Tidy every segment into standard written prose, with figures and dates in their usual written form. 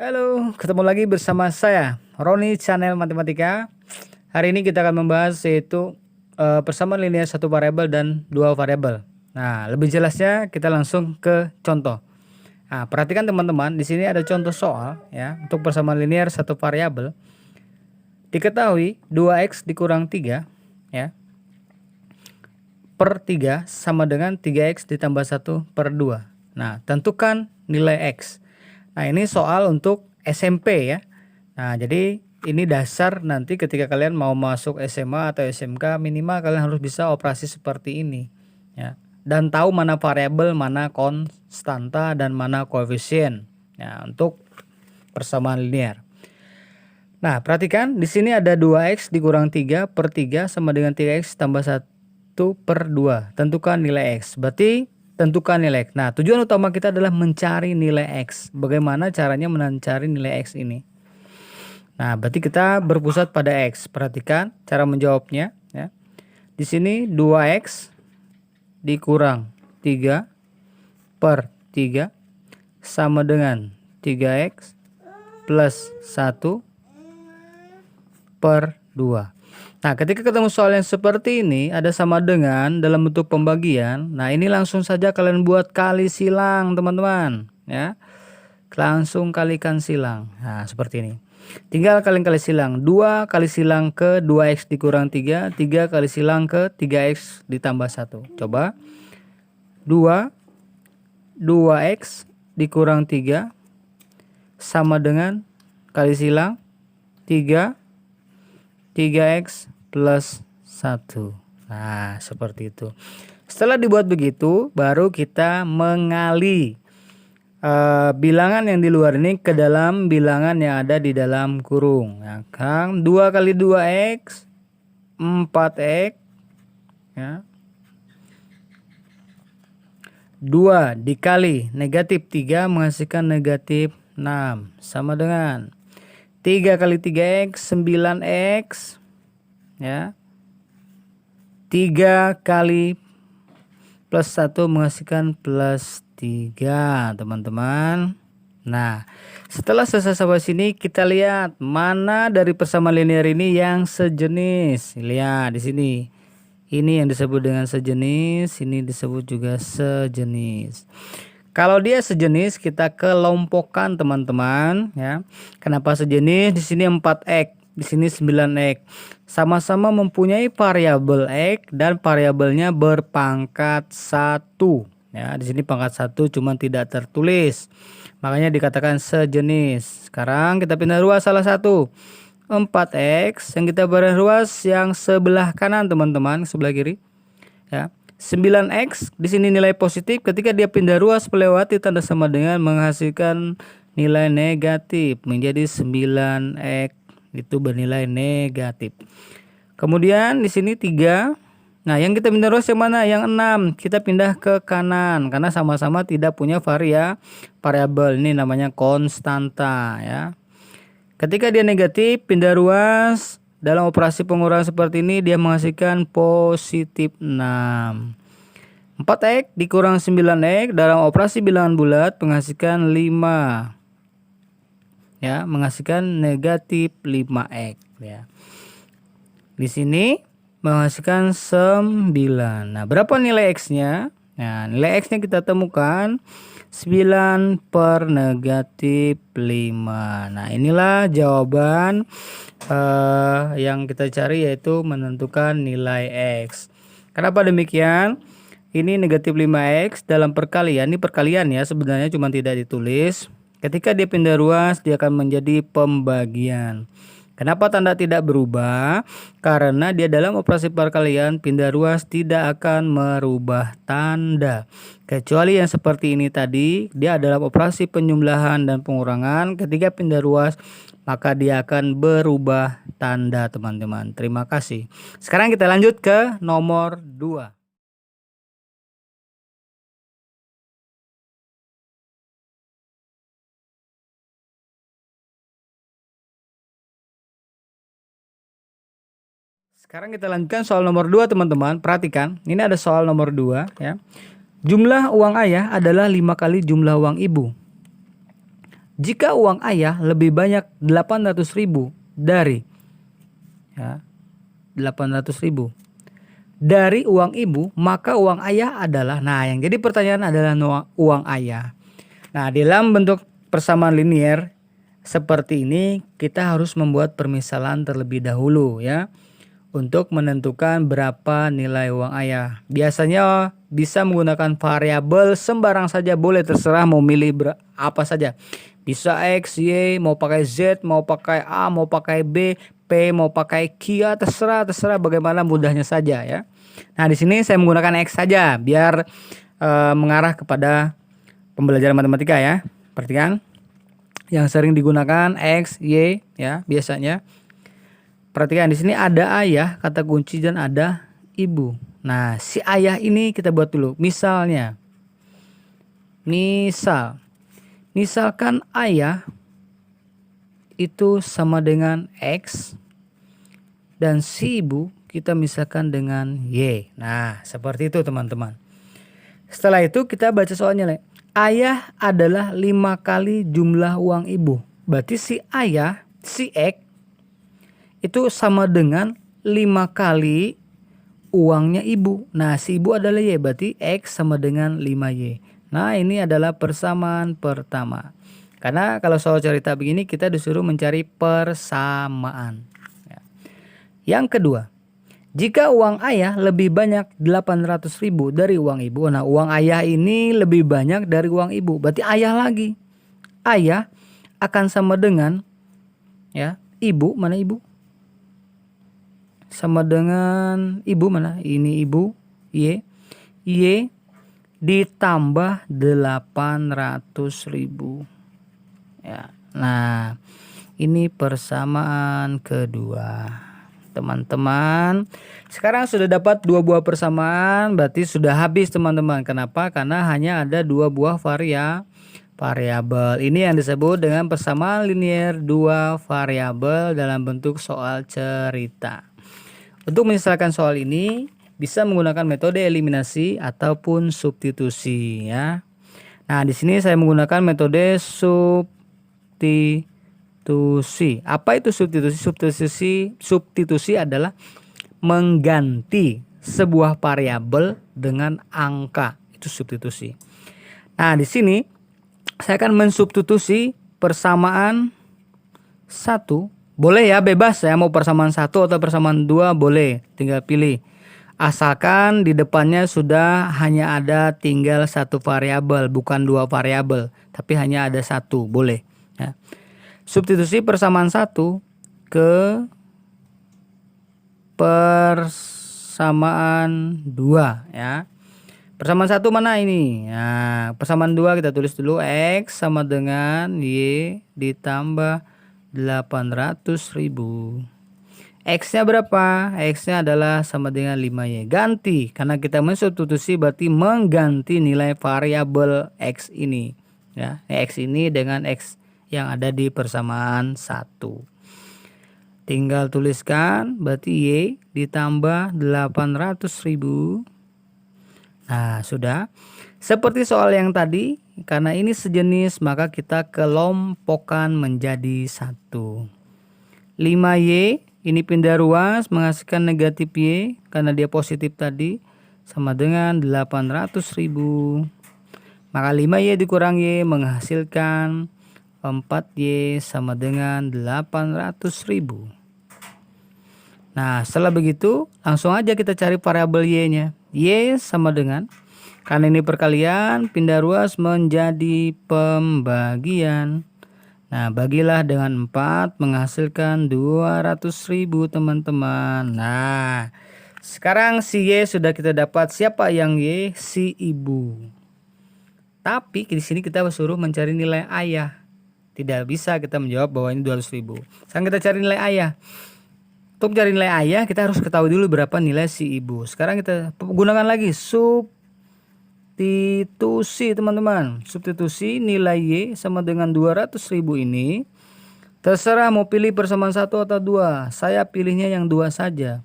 Halo, ketemu lagi bersama saya, Roni Channel Matematika. Hari ini kita akan membahas yaitu persamaan linear satu variabel dan dua variabel. Nah, lebih jelasnya kita langsung ke contoh. Nah, perhatikan teman-teman, di sini ada contoh soal ya untuk persamaan linear satu variabel. Diketahui 2x dikurang 3 ya per 3 sama dengan 3x ditambah 1 per 2. Nah, tentukan nilai x. Nah, ini soal untuk SMP ya. Nah, jadi ini dasar nanti ketika kalian mau masuk SMA atau SMK, minimal kalian harus bisa operasi seperti ini ya. Dan tahu mana variabel, mana konstanta, dan mana koefisien ya untuk persamaan linear. Nah, perhatikan di sini ada 2x dikurang 3 per 3 sama dengan 3x tambah 1 per 2. Tentukan nilai x. Berarti tentukan nilai x. Nah, tujuan utama kita adalah mencari nilai x. Bagaimana caranya mencari nilai x ini? Nah, berarti kita berpusat pada x. Perhatikan cara menjawabnya ya. Di sini 2x dikurang 3 per 3 sama dengan 3x plus 1 per 2. Nah, ketika ketemu soal yang seperti ini, ada sama dengan dalam bentuk pembagian. Nah, ini langsung saja kalian buat kali silang, teman-teman. Ya, langsung kalikan silang. Nah, seperti ini. Tinggal kalian kali silang. 2 kali silang ke 2x dikurang 3. 3 kali silang ke 3x ditambah 1. Coba. 2x dikurang 3 sama dengan kali silang 3x plus 1. Nah, seperti itu. Setelah dibuat begitu, baru kita mengali bilangan yang di luar ini ke dalam bilangan yang ada di dalam kurung. Ya kan? 2 kali 2x, 4x. Ya. 2 dikali negatif 3 menghasilkan negatif 6. Sama dengan 3 kali 3x, 9x. Ya, 3 kali plus 1 menghasilkan plus 3, teman-teman. Nah, setelah selesai sampai sini, kita lihat mana dari persamaan linear ini yang sejenis. Lihat di sini. Ini yang disebut dengan sejenis, ini disebut juga sejenis. Kalau dia sejenis, kita kelompokkan, teman-teman, ya. Kenapa sejenis? Di sini 4x. Di sini 9x. Sama-sama mempunyai variabel x dan variabelnya berpangkat 1. Ya, di sini pangkat 1 cuma tidak tertulis. Makanya dikatakan sejenis. Sekarang kita pindah ruas salah satu. 4x yang kita beri ruas yang sebelah kanan, teman-teman, sebelah kiri. Ya. 9x di sini nilai positif, ketika dia pindah ruas melewati tanda sama dengan menghasilkan nilai negatif menjadi 9x. Itu bernilai negatif. Kemudian di sini 3. Nah, yang kita pindah ruas yang mana? Yang 6. Kita pindah ke kanan karena sama-sama tidak punya variabel. Ini namanya konstanta ya. Ketika dia negatif, pindah ruas dalam operasi pengurangan seperti ini dia menghasilkan positif 6. 4x dikurang 9x dalam operasi bilangan bulat menghasilkan 5. Ya, menghasilkan negatif 5x ya. Di sini menghasilkan 9. Nah, berapa nilai x-nya? Nah, nilai x-nya kita temukan 9 per negatif 5. Nah, inilah jawaban yang kita cari, yaitu menentukan nilai x. Kenapa demikian? Ini negatif 5x dalam perkalian. Ini perkalian ya, sebenarnya cuma tidak ditulis. Ketika dia pindah ruas, dia akan menjadi pembagian. Kenapa tanda tidak berubah? Karena dia dalam operasi perkalian, pindah ruas tidak akan merubah tanda. Kecuali yang seperti ini tadi, dia adalah operasi penjumlahan dan pengurangan. Ketika pindah ruas, maka dia akan berubah tanda, teman-teman. Terima kasih. Sekarang kita lanjut ke nomor 2. Sekarang kita lanjutkan soal nomor 2, teman-teman. Perhatikan, ini ada soal nomor 2 ya. Jumlah uang ayah adalah 5 kali jumlah uang ibu. Jika uang ayah lebih banyak 800.000 dari, ya, 800.000 dari uang ibu, maka uang ayah adalah, nah yang jadi pertanyaan adalah uang ayah. Nah, dalam bentuk persamaan linear seperti ini kita harus membuat permisalan terlebih dahulu ya, untuk menentukan berapa nilai uang ayah. Biasanya bisa menggunakan variabel sembarang saja, boleh, terserah mau milih apa saja. Bisa X, Y, mau pakai Z, mau pakai A, mau pakai B, P, mau pakai Q, ya terserah bagaimana mudahnya saja ya. Nah, di sini saya menggunakan X saja biar mengarah kepada pembelajaran matematika ya. Perhatikan yang sering digunakan X, Y ya biasanya. Perhatikan di sini ada ayah kata kunci dan ada ibu. Nah, si ayah ini kita buat dulu. Misalkan ayah itu sama dengan X dan si ibu kita misalkan dengan Y. Nah, seperti itu teman-teman. Setelah itu kita baca soalnya. Ayah adalah 5 kali jumlah uang ibu. Berarti si ayah, si X itu sama dengan 5 kali uangnya ibu. Nah, si ibu adalah Y, berarti X sama dengan 5Y. Nah, ini adalah persamaan pertama. Karena kalau soal cerita begini kita disuruh mencari persamaan. Yang kedua, jika uang ayah lebih banyak 800.000 dari uang ibu. Nah, uang ayah ini lebih banyak dari uang ibu. Berarti ayah lagi. Ayah akan sama dengan, ya, ibu, mana ibu? Sama dengan ibu, mana? Ini ibu, Y. Y ditambah 800.000. Ya. Nah, ini persamaan kedua. Teman-teman, sekarang sudah dapat 2 buah persamaan, berarti sudah habis teman-teman. Kenapa? Karena hanya ada 2 buah variabel. Ini yang disebut dengan persamaan linear 2 variabel dalam bentuk soal cerita. Untuk menyelesaikan soal ini bisa menggunakan metode eliminasi ataupun substitusi ya. Nah, di sini saya menggunakan metode substitusi. Apa itu substitusi? Substitusi adalah mengganti sebuah variabel dengan angka. Itu substitusi. Nah, di sini saya akan mensubstitusi persamaan 1. Boleh ya, bebas ya, mau persamaan 1 atau persamaan 2 boleh, tinggal pilih. Asalkan di depannya sudah hanya ada tinggal 1 variabel, bukan 2 variabel, tapi hanya ada 1, boleh ya. Substitusi persamaan 1 ke persamaan 2 ya. Persamaan 1 mana ini? Nah, persamaan 2 kita tulis dulu. X sama dengan Y ditambah 800.000. X-nya berapa? X-nya adalah sama dengan 5Y. Ganti, karena kita mensubstitusi berarti mengganti nilai variabel X ini ya. X ini dengan X yang ada di persamaan 1. Tinggal tuliskan, berarti Y ditambah 800.000. Nah, sudah. Seperti soal yang tadi, karena ini sejenis maka kita kelompokkan menjadi 1. 5Y ini pindah ruas menghasilkan negatif Y karena dia positif tadi, sama dengan 800.000. Maka 5Y dikurang Y menghasilkan 4Y sama dengan 800.000. Nah, setelah begitu langsung aja kita cari variabel Y-nya. Y sama dengan, karena ini perkalian, pindah ruas menjadi pembagian. Nah, bagilah dengan 4 menghasilkan 200.000 teman-teman. Nah, sekarang si Y sudah kita dapat. Siapa yang Y? Si ibu. Tapi di sini kita suruh mencari nilai ayah. Tidak bisa kita menjawab bahwa ini 200.000. Sekarang kita cari nilai ayah. Untuk cari nilai ayah kita harus ketahui dulu berapa nilai si ibu. Sekarang kita gunakan lagi substitusi teman-teman. Substitusi nilai Y sama dengan 200.000 ini. Terserah mau pilih persamaan 1 atau 2. Saya pilihnya yang 2 saja.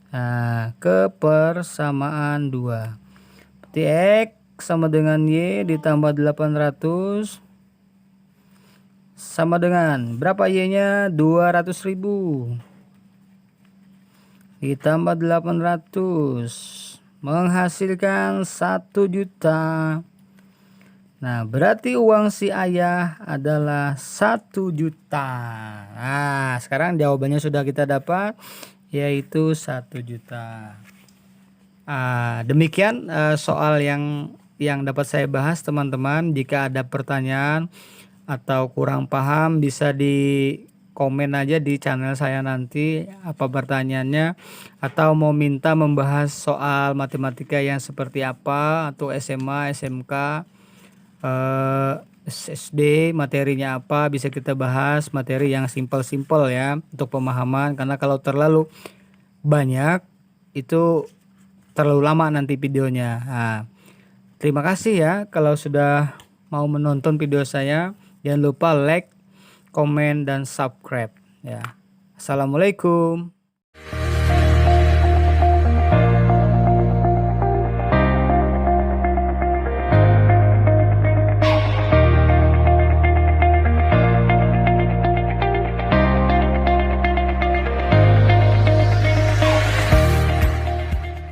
Nah, ke persamaan 2. Berarti X sama dengan Y ditambah 800 sama dengan berapa Y-nya? 200.000 ditambah 800 menghasilkan 1 juta. Nah, berarti uang si ayah adalah 1 juta. Nah, sekarang jawabannya sudah kita dapat, yaitu 1 juta. Demikian soal yang dapat saya bahas, teman-teman. Jika ada pertanyaan atau kurang paham, bisa di komen aja di channel saya nanti apa pertanyaannya, atau mau minta membahas soal matematika yang seperti apa, atau SMA, SMK, SD materinya apa, bisa kita bahas materi yang simpel-simpel ya untuk pemahaman, karena kalau terlalu banyak itu terlalu lama nanti videonya. Terima kasih ya kalau sudah mau menonton video saya. Jangan lupa like, komen, dan subscribe ya. Assalamualaikum.